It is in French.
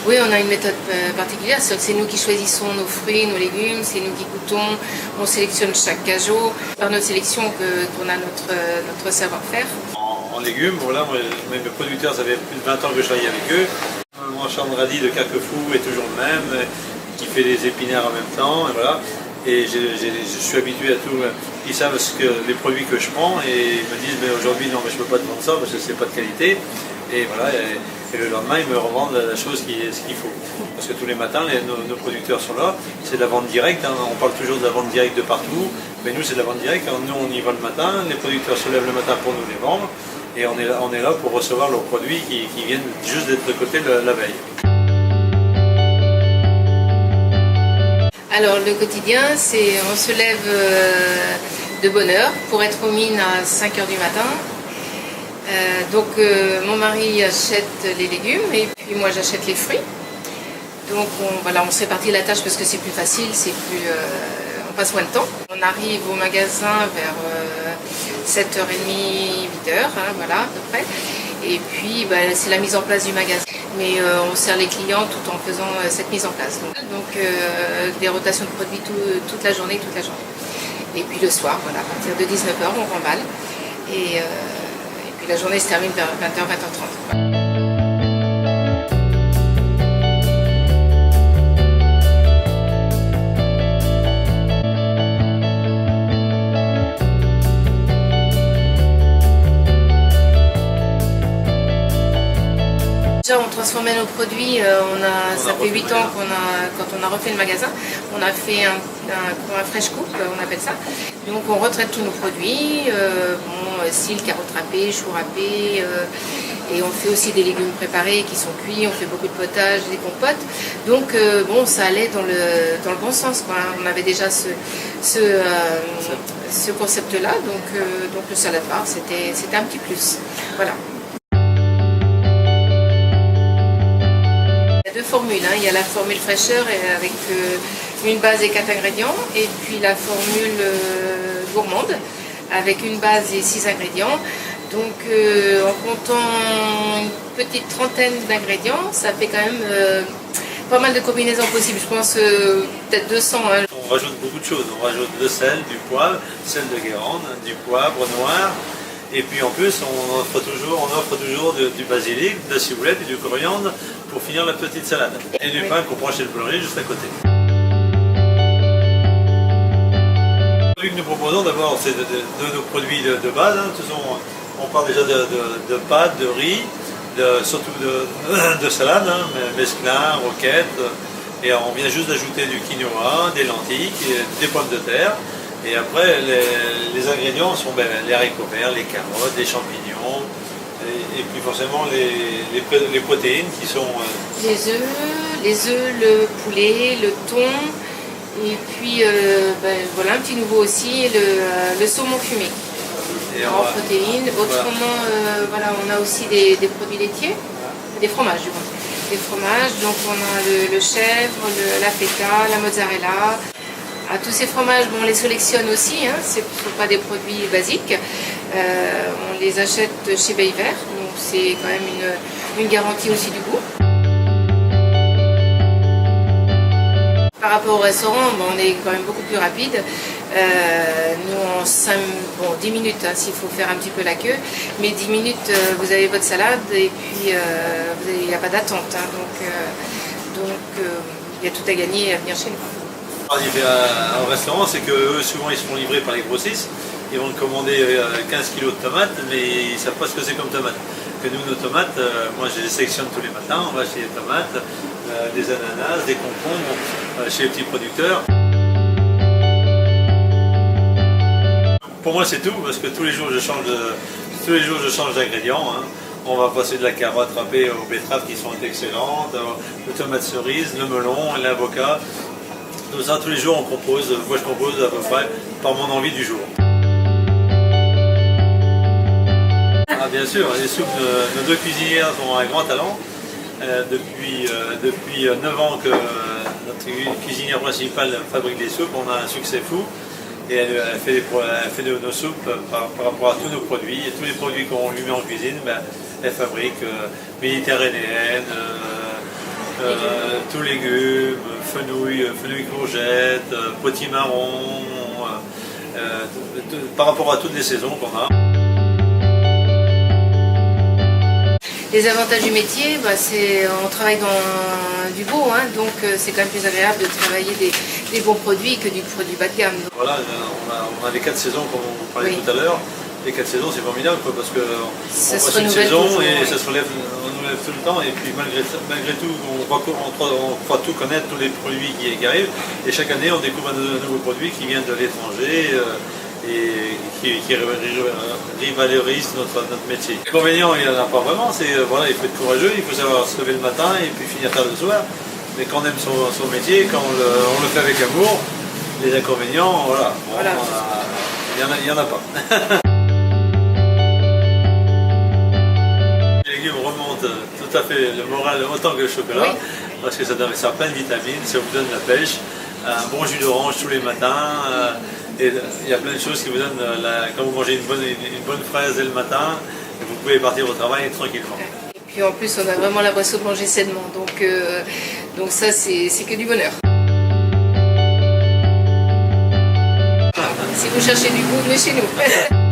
Oui, on a une méthode particulière, c'est nous qui choisissons nos fruits, nos légumes, c'est nous qui goûtons, on sélectionne chaque cajot. Par notre sélection qu'on a notre savoir-faire. En légumes, voilà, mes producteurs, ça fait plus de 20 ans que je travaille avec eux. Mon champ de radis de Carquefou est toujours le même, qui fait des épinards en même temps, et voilà. Et je suis habitué à tout. Ils savent les produits que je prends et ils me disent mais aujourd'hui non mais je ne peux pas te vendre ça parce que c'est pas de qualité. Et voilà, et le lendemain ils me revendent la chose ce qu'il faut. Parce que tous les matins nos producteurs sont là, c'est de la vente directe, hein. On parle toujours de la vente directe de partout, mais nous c'est de la vente directe, hein. Nous on y va le matin, les producteurs se lèvent le matin pour nous les vendre et on est là pour recevoir leurs produits qui viennent juste d'être récoltés la veille. Alors le quotidien, c'est on se lève de bonne heure pour être aux mines à 5 h du matin. Donc mon mari achète les légumes et puis moi j'achète les fruits. Donc on se répartit la tâche parce que c'est plus facile, on passe moins de temps. On arrive au magasin vers 7h30, 8h, hein, voilà à peu près. Et puis c'est la mise en place du magasin. Mais on sert les clients tout en faisant cette mise en place. Donc des rotations de produits toute la journée. Et puis le soir, voilà, à partir de 19h, on remballe. Et puis la journée se termine vers 20h, 20h30. On transformait nos produits, ça fait 8 ans quand on a refait le magasin, on a fait un fresh cook, on appelle ça. Donc on retraite tous nos produits, style carottes râpées, choux râpés, et on fait aussi des légumes préparés qui sont cuits, on fait beaucoup de potage, des compotes. Donc ça allait dans le bon sens, quoi. On avait déjà ce concept-là, donc le salad bar c'était un petit plus. Voilà. Deux formules, hein. Il y a la formule fraîcheur avec une base et 4 ingrédients, et puis la formule gourmande avec une base et 6 ingrédients. Donc en comptant une petite trentaine d'ingrédients, ça fait quand même pas mal de combinaisons possibles. Je pense peut-être 200. Hein. On rajoute beaucoup de choses. On rajoute de sel, du poivre, sel de Guérande, du poivre noir. Et puis en plus, on offre toujours du basilic, de la ciboulette et du coriandre pour finir la petite salade. Et du pain qu'on prend chez le boulanger juste à côté. Ce que nous proposons d'abord, c'est de nos produits de base. Hein. On parle déjà de pâtes, de riz, surtout de salade, hein, mesclun, roquette. Et on vient juste d'ajouter du quinoa, des lentilles, des pommes de terre. Et après, les ingrédients sont les haricots verts, les carottes, les champignons, et puis forcément les protéines qui sont... Les œufs, le poulet, le thon, et puis voilà un petit nouveau aussi, le saumon fumé. En protéines. Autrement, voilà, on a aussi des produits laitiers, des fromages du coup. Des fromages, donc on a le chèvre, la feta, la mozzarella. Tous ces fromages, on les sélectionne aussi, hein, ce ne sont pas des produits basiques. On les achète chez Bayvert, donc c'est quand même une garantie aussi du goût. Par rapport au restaurant, on est quand même beaucoup plus rapide. Nous, en 10 minutes, hein, s'il faut faire un petit peu la queue, mais 10 minutes, vous avez votre salade et puis il n'y a pas d'attente. Hein, donc il y a tout à gagner à venir chez nous. Au restaurant, c'est qu'eux, souvent, ils se font livrer par les grossistes. Ils vont commander 15 kg de tomates, mais ils ne savent pas ce que c'est comme tomate. Que nous, nos tomates, moi, je les sélectionne tous les matins. On va chez les tomates, des ananas, des concombres, chez les petits producteurs. Pour moi, c'est tout, parce que tous les jours, je change d'ingrédients. Hein. On va passer de la carotte râpée aux betteraves qui sont excellentes, aux tomates cerises, le melon, l'avocat. Tout ça, tous les jours, on compose. Moi, je compose à peu près par mon envie du jour. Ah, bien sûr, les soupes, nos deux cuisinières ont un grand talent. Depuis 9 ans que notre cuisinière principale fabrique des soupes, on a un succès fou. Et elle fait nos soupes par rapport à tous nos produits. Et tous les produits qu'on lui met en cuisine, elle fabrique méditerranéenne, tous légumes, fenouil courgettes, potimarron, par rapport à toutes les saisons qu'on a. Les avantages du métier, c'est on travaille dans du beau, donc c'est quand même plus agréable de travailler des bons produits que du produit bas de gamme. Voilà, on a les 4 saisons comme on parlait tout à l'heure. Les 4 saisons, c'est formidable parce qu'on passe une saison et ça se relève tout le temps. Et puis malgré tout, on croit tout connaître, tous les produits qui arrivent. Et chaque année, on découvre un nouveau produit qui vient de l'étranger et qui rivalorise notre métier. L'inconvénient, il n'y en a pas vraiment. Voilà, il faut être courageux, il faut savoir se lever le matin et puis finir tard le soir. Mais quand on aime son métier, quand on le fait avec amour, les inconvénients, voilà. Il n'y en a pas. Remonte tout à fait le moral autant que le chocolat, parce que ça a plein de vitamines, ça vous donne la pêche, un bon jus d'orange tous les matins, et il y a plein de choses qui vous donnent, quand vous mangez une bonne fraise dès le matin, vous pouvez partir au travail tranquillement. Et puis en plus on a vraiment l'impression de manger sainement, donc ça c'est que du bonheur. Si vous cherchez du goût, venez chez nous.